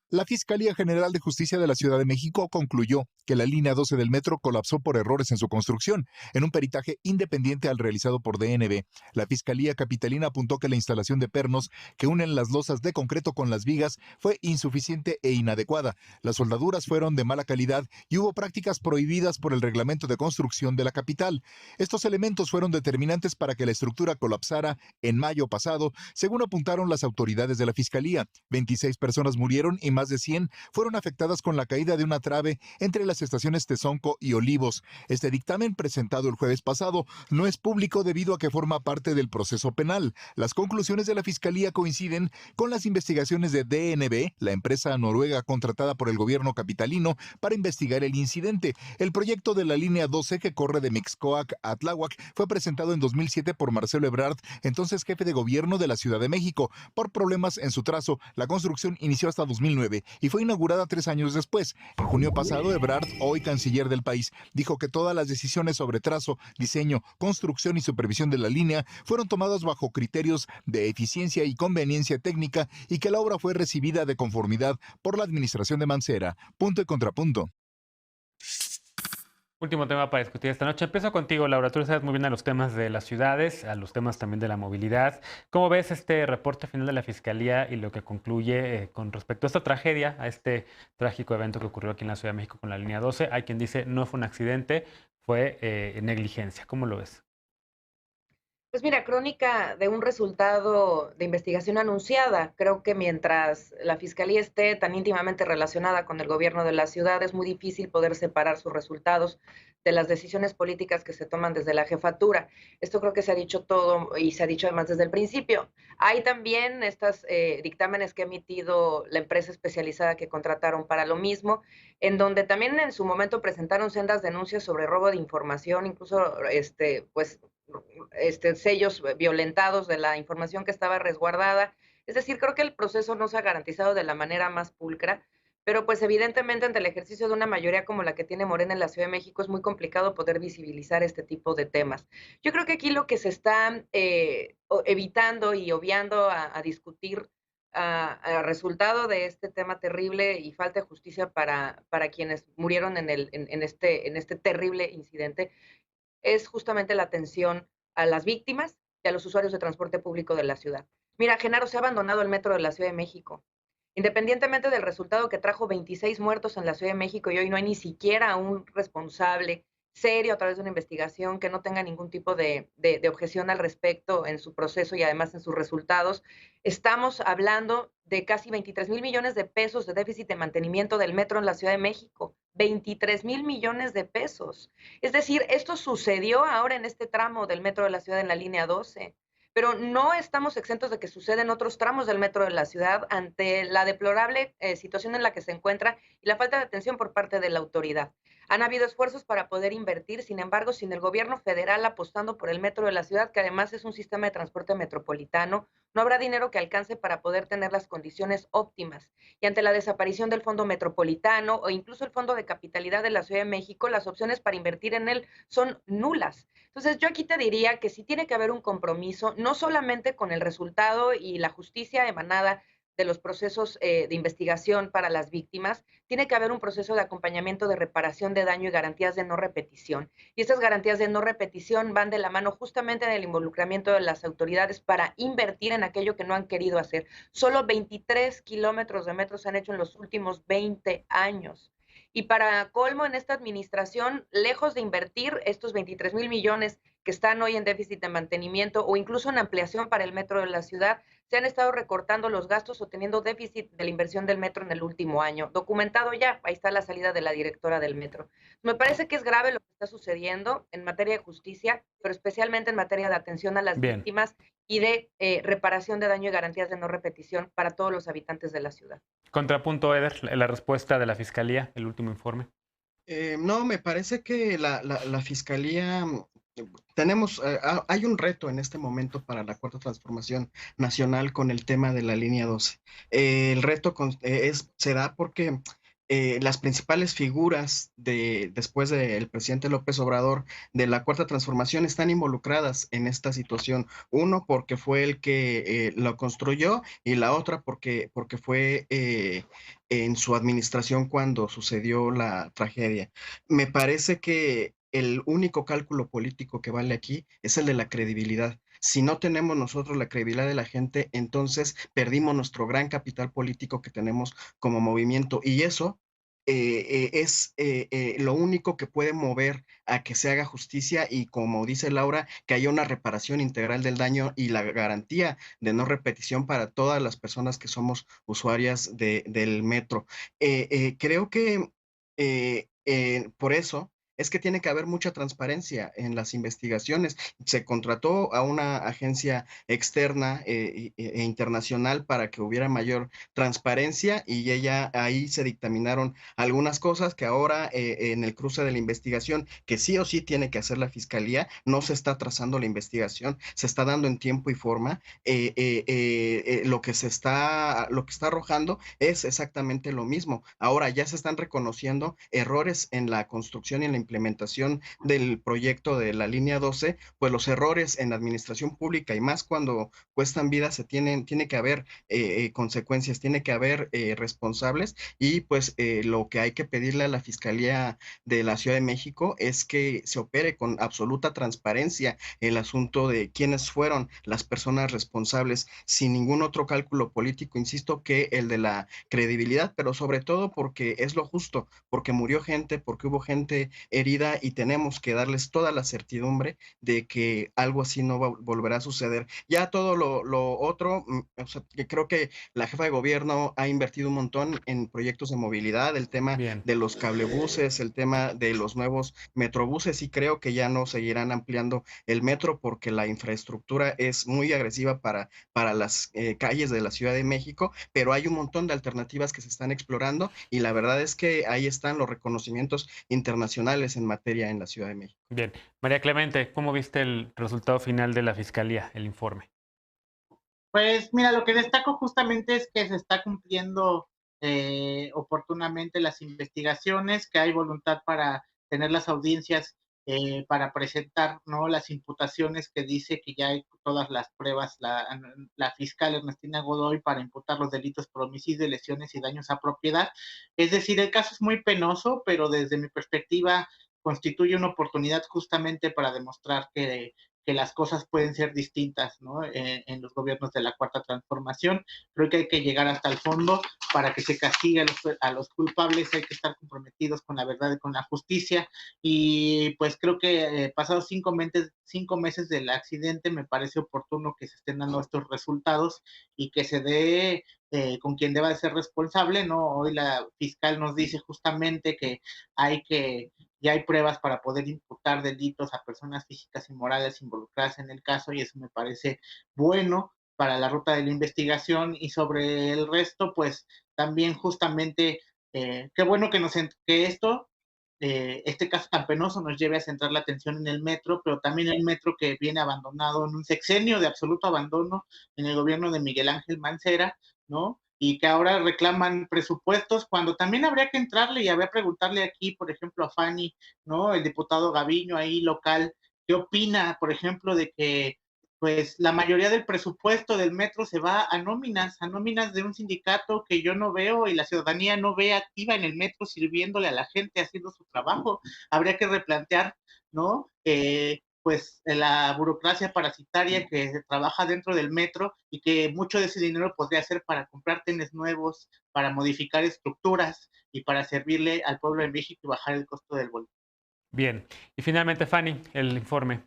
La Fiscalía General de Justicia de la Ciudad de México concluyó que la línea 12 del metro colapsó por errores en su construcción, en un peritaje independiente al realizado por DNB. La Fiscalía Capitalina apuntó que la instalación de pernos que unen las losas de concreto con las vigas fue insuficiente e inadecuada. Las soldaduras fueron de mala calidad y hubo prácticas prohibidas por el reglamento de construcción de la capital. Estos elementos fueron determinantes para que la estructura colapsara en mayo pasado, según apuntaron las autoridades de la Fiscalía. 26 personas murieron y más de 100 fueron afectadas con la caída de una trave entre las estaciones Tezonco y Olivos. Este dictamen, presentado el jueves pasado, no es público debido a que forma parte del proceso penal. Las conclusiones de la Fiscalía coinciden con las investigaciones de DNB, la empresa noruega contratada por el gobierno capitalino para investigar el incidente. El proyecto de la línea 12 que corre de Mixcoac a Tláhuac fue presentado en 2007 por Marcelo Ebrard, entonces jefe de gobierno de la Ciudad de México. Por problemas en su trazo, la construcción inició hasta 2009 y fue inaugurada 3 años después. En junio pasado, Ebrard, hoy canciller del país, dijo que todas las decisiones sobre trazo, diseño, construcción y supervisión de la línea fueron tomadas bajo criterios de eficiencia y conveniencia técnica y que la obra fue recibida de conformidad por la administración de Mancera. Punto y contrapunto. Último tema para discutir esta noche. Empiezo contigo, Laura. Tú sabes muy bien a los temas de las ciudades, a los temas también de la movilidad. ¿Cómo ves este reporte final de la Fiscalía y lo que concluye con respecto a esta tragedia, a este trágico evento que ocurrió aquí en la Ciudad de México con la línea 12? Hay quien dice no fue un accidente, fue negligencia. ¿Cómo lo ves? Pues mira, crónica de un resultado de investigación anunciada. Creo que mientras la Fiscalía esté tan íntimamente relacionada con el gobierno de la ciudad, es muy difícil poder separar sus resultados de las decisiones políticas que se toman desde la jefatura. Esto creo que se ha dicho todo y se ha dicho además desde el principio. Hay también estos dictámenes que ha emitido la empresa especializada que contrataron para lo mismo, en donde también en su momento presentaron sendas denuncias sobre robo de información, incluso sellos violentados de la información que estaba resguardada. Es decir, creo que el proceso no se ha garantizado de la manera más pulcra, pero pues evidentemente ante el ejercicio de una mayoría como la que tiene Morena en la Ciudad de México es muy complicado poder visibilizar este tipo de temas. Yo creo que aquí lo que se está evitando y obviando a discutir a resultado de este tema terrible y falta de justicia para quienes murieron en este terrible incidente es justamente la atención a las víctimas y a los usuarios de transporte público de la ciudad. Mira, Genaro, se ha abandonado el metro de la Ciudad de México. Independientemente del resultado que trajo 26 muertos en la Ciudad de México y hoy no hay ni siquiera un responsable serio a través de una investigación que no tenga ningún tipo de objeción al respecto en su proceso y además en sus resultados, estamos hablando de casi 23,000 millones de pesos de déficit de mantenimiento del metro en la Ciudad de México. 23,000 millones de pesos. Es decir, esto sucedió ahora en este tramo del metro de la ciudad en la línea 12, pero no estamos exentos de que suceda en otros tramos del metro de la ciudad ante la deplorable situación en la que se encuentra y la falta de atención por parte de la autoridad. Han habido esfuerzos para poder invertir, sin embargo, sin el gobierno federal apostando por el metro de la ciudad, que además es un sistema de transporte metropolitano, no habrá dinero que alcance para poder tener las condiciones óptimas. Y ante la desaparición del Fondo Metropolitano o incluso el Fondo de Capitalidad de la Ciudad de México, las opciones para invertir en él son nulas. Entonces, yo aquí te diría que sí tiene que haber un compromiso, no solamente con el resultado y la justicia emanada de los procesos de investigación para las víctimas, tiene que haber un proceso de acompañamiento de reparación de daño y garantías de no repetición. Y estas garantías de no repetición van de la mano justamente en el involucramiento de las autoridades para invertir en aquello que no han querido hacer. Solo 23 kilómetros de metro se han hecho en los últimos 20 años. Y para colmo, en esta administración, lejos de invertir estos 23,000 millones que están hoy en déficit de mantenimiento o incluso en ampliación para el metro de la ciudad, se han estado recortando los gastos o teniendo déficit de la inversión del metro en el último año. Documentado ya, ahí está la salida de la directora del metro. Me parece que es grave lo que está sucediendo en materia de justicia, pero especialmente en materia de atención a las Bien. víctimas y de reparación de daño y garantías de no repetición para todos los habitantes de la ciudad. Contrapunto, Eder, la respuesta de la Fiscalía, el último informe. No, me parece que la Fiscalía, hay un reto en este momento para la Cuarta Transformación Nacional con el tema de la línea 12. El reto se da porque las principales figuras después del presidente López Obrador de la Cuarta Transformación están involucradas en esta situación. Uno, porque fue el que lo construyó, y la otra porque fue en su administración cuando sucedió la tragedia. Me parece que el único cálculo político que vale aquí es el de la credibilidad. Si no tenemos nosotros la credibilidad de la gente, entonces perdimos nuestro gran capital político que tenemos como movimiento, y eso es lo único que puede mover a que se haga justicia y, como dice Laura, que haya una reparación integral del daño y la garantía de no repetición para todas las personas que somos usuarias del metro. Creo que por eso es que tiene que haber mucha transparencia en las investigaciones. Se contrató a una agencia externa e internacional para que hubiera mayor transparencia, y ahí se dictaminaron algunas cosas que ahora en el cruce de la investigación, que sí o sí tiene que hacer la Fiscalía, no se está trazando la investigación, se está dando en tiempo y forma. Lo que está arrojando es exactamente lo mismo. Ahora ya se están reconociendo errores en la construcción y en la implementación del proyecto de la línea 12, pues los errores en la administración pública, y más cuando cuestan vidas, tiene que haber consecuencias, tiene que haber responsables, y pues lo que hay que pedirle a la Fiscalía de la Ciudad de México es que se opere con absoluta transparencia el asunto de quiénes fueron las personas responsables, sin ningún otro cálculo político, insisto, que el de la credibilidad, pero sobre todo porque es lo justo, porque murió gente, porque hubo gente herida, y tenemos que darles toda la certidumbre de que algo así no volverá a suceder. Ya todo lo otro, o sea, que creo que la jefa de gobierno ha invertido un montón en proyectos de movilidad, el tema Bien. de los cablebuses, el tema de los nuevos metrobuses, y creo que ya no seguirán ampliando el metro porque la infraestructura es muy agresiva para las calles de la Ciudad de México, pero hay un montón de alternativas que se están explorando, y la verdad es que ahí están los reconocimientos internacionales en materia en la Ciudad de México. Bien. María Clemente, ¿cómo viste el resultado final de la Fiscalía, el informe? Pues mira, lo que destaco justamente es que se está cumpliendo oportunamente las investigaciones, que hay voluntad para tener las audiencias para presentar, ¿no?, las imputaciones que dice que ya hay todas las pruebas, la fiscal Ernestina Godoy, para imputar los delitos por homicidio, lesiones y daños a propiedad. Es decir, el caso es muy penoso, pero desde mi perspectiva constituye una oportunidad justamente para demostrar que las cosas pueden ser distintas, ¿no?, en los gobiernos de la Cuarta Transformación. Creo que hay que llegar hasta el fondo para que se castigue a los culpables, hay que estar comprometidos con la verdad y con la justicia, y pues creo que pasados 5 meses del accidente, me parece oportuno que se estén dando estos resultados y que se dé con quien deba de ser responsable, ¿no? Hoy la fiscal nos dice justamente que ya hay pruebas para poder imputar delitos a personas físicas y morales involucradas en el caso, y eso me parece bueno para la ruta de la investigación. Y sobre el resto, pues también justamente, qué bueno que esto este caso tan penoso nos lleve a centrar la atención en el metro, pero también el metro que viene abandonado en un sexenio de absoluto abandono en el gobierno de Miguel Ángel Mancera, ¿no? Y que ahora reclaman presupuestos cuando también habría que entrarle y habría que preguntarle aquí, por ejemplo, a Fanny, ¿no? El diputado Gaviño ahí local, ¿qué opina, por ejemplo, de que pues la mayoría del presupuesto del metro se va a nóminas de un sindicato que yo no veo y la ciudadanía no ve activa en el metro sirviéndole a la gente, haciendo su trabajo? Habría que replantear, ¿no? Pues la burocracia parasitaria que trabaja dentro del metro y que mucho de ese dinero podría ser para comprar trenes nuevos, para modificar estructuras y para servirle al pueblo de México y bajar el costo del boleto. Bien. Y finalmente, Fanny, el informe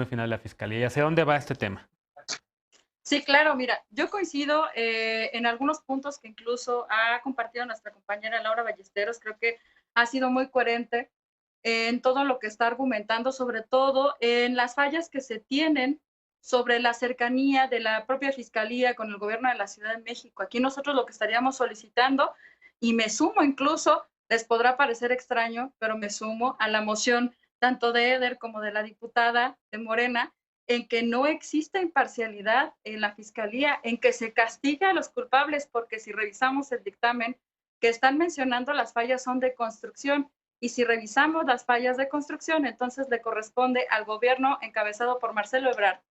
final de la Fiscalía. ¿Y hacia dónde va este tema? Sí, claro, mira, yo coincido en algunos puntos que incluso ha compartido nuestra compañera Laura Ballesteros. Creo que ha sido muy coherente en todo lo que está argumentando, sobre todo en las fallas que se tienen sobre la cercanía de la propia Fiscalía con el gobierno de la Ciudad de México. Aquí nosotros lo que estaríamos solicitando, y me sumo incluso, les podrá parecer extraño, pero me sumo a la moción tanto de Eder como de la diputada de Morena, en que no exista imparcialidad en la Fiscalía, en que se castigue a los culpables, porque si revisamos el dictamen que están mencionando, las fallas son de construcción. Y si revisamos las fallas de construcción, entonces le corresponde al gobierno encabezado por Marcelo Ebrard,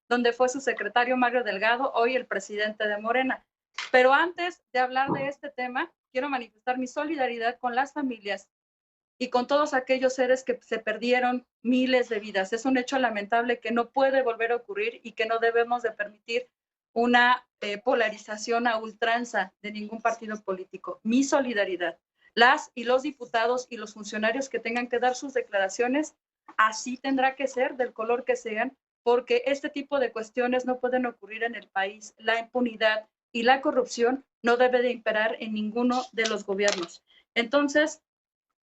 donde fue su secretario Mario Delgado, hoy el presidente de Morena. Pero antes de hablar de este tema, quiero manifestar mi solidaridad con las familias y con todos aquellos seres que se perdieron miles de vidas. Es un hecho lamentable que no puede volver a ocurrir y que no debemos de permitir una polarización a ultranza de ningún partido político. Mi solidaridad. Las y los diputados y los funcionarios que tengan que dar sus declaraciones, así tendrá que ser, del color que sean, porque este tipo de cuestiones no pueden ocurrir en el país. La impunidad y la corrupción no debe de imperar en ninguno de los gobiernos. Entonces,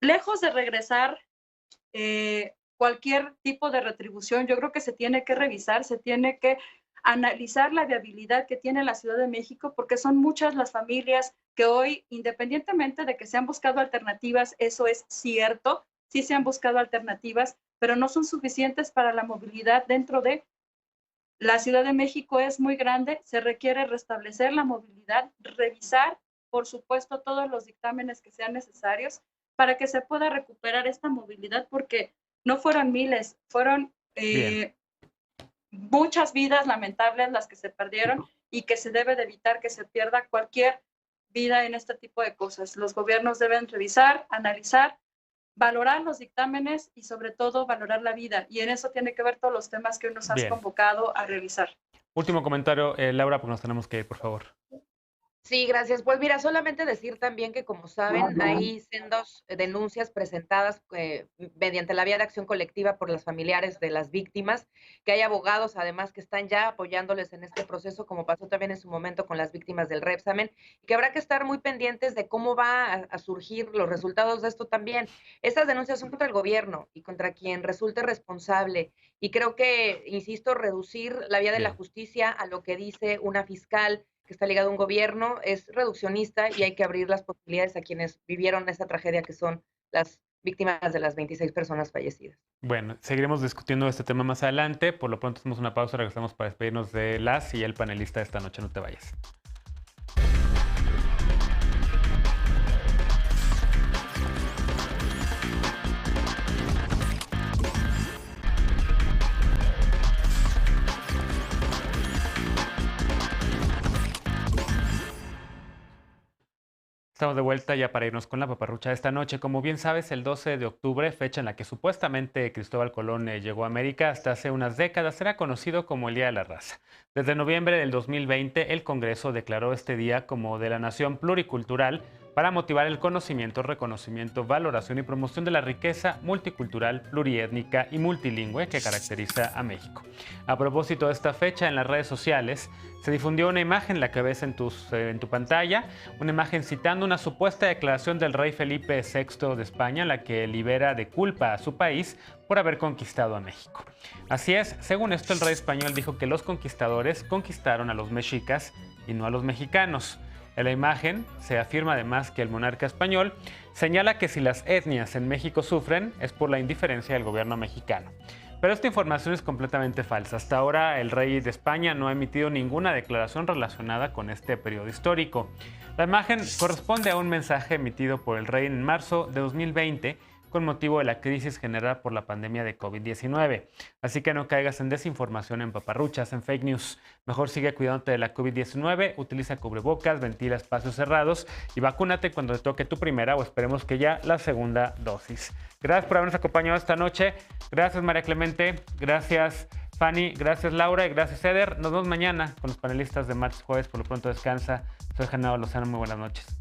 lejos de regresar cualquier tipo de retribución, yo creo que se tiene que revisar, se tiene que analizar la viabilidad que tiene la Ciudad de México, porque son muchas las familias que hoy, independientemente de que se han buscado alternativas, eso es cierto, sí se han buscado alternativas, pero no son suficientes para la movilidad dentro de la Ciudad de México. Es muy grande, se requiere restablecer la movilidad, revisar, por supuesto, todos los dictámenes que sean necesarios para que se pueda recuperar esta movilidad, porque no fueron miles, fueron muchas vidas lamentables las que se perdieron y que se debe de evitar que se pierda cualquier vida en este tipo de cosas. Los gobiernos deben revisar, analizar, valorar los dictámenes y sobre todo valorar la vida. Y en eso tiene que ver todos los temas que hoy nos has convocado a revisar. Último comentario, Laura, porque nos tenemos que ir, por favor. Sí, gracias. Pues mira, solamente decir también que, como saben, hay sendas denuncias presentadas mediante la vía de acción colectiva por los familiares de las víctimas, que hay abogados además que están ya apoyándoles en este proceso, como pasó también en su momento con las víctimas del Repsamen, y que habrá que estar muy pendientes de cómo va a surgir los resultados de esto también. Estas denuncias son contra el gobierno y contra quien resulte responsable, y creo que, insisto, reducir la vía de la justicia a lo que dice una fiscal que está ligado a un gobierno es reduccionista, y hay que abrir las posibilidades a quienes vivieron esta tragedia, que son las víctimas de las 26 personas fallecidas. Bueno, seguiremos discutiendo este tema más adelante. Por lo pronto hacemos una pausa, regresamos para despedirnos de las y el panelista de esta noche. No te vayas. Estamos de vuelta ya para irnos con la paparrucha de esta noche. Como bien sabes, el 12 de octubre, fecha en la que supuestamente Cristóbal Colón llegó a América, hasta hace unas décadas era conocido como el Día de la Raza. Desde noviembre del 2020, el Congreso declaró este día como de la nación pluricultural para motivar el conocimiento, reconocimiento, valoración y promoción de la riqueza multicultural, pluriétnica y multilingüe que caracteriza a México. A propósito de esta fecha, en las redes sociales se difundió una imagen, la que ves en tu pantalla, una imagen citando una supuesta declaración del rey Felipe VI de España, la que libera de culpa a su país por haber conquistado a México. Así es, según esto, el rey español dijo que los conquistadores conquistaron a los mexicas y no a los mexicanos. En la imagen se afirma además que el monarca español señala que si las etnias en México sufren es por la indiferencia del gobierno mexicano. Pero esta información es completamente falsa. Hasta ahora el rey de España no ha emitido ninguna declaración relacionada con este periodo histórico. La imagen corresponde a un mensaje emitido por el rey en marzo de 2020 con motivo de la crisis generada por la pandemia de COVID-19. Así que no caigas en desinformación, en paparruchas, en fake news. Mejor sigue cuidándote de la COVID-19, utiliza cubrebocas, ventila espacios cerrados y vacúnate cuando te toque tu primera o esperemos que ya la segunda dosis. Gracias por habernos acompañado esta noche. Gracias María Clemente, gracias Fanny, gracias Laura y gracias Eder. Nos vemos mañana con los panelistas de martes jueves. Por lo pronto descansa. Soy Genaro Lozano, muy buenas noches.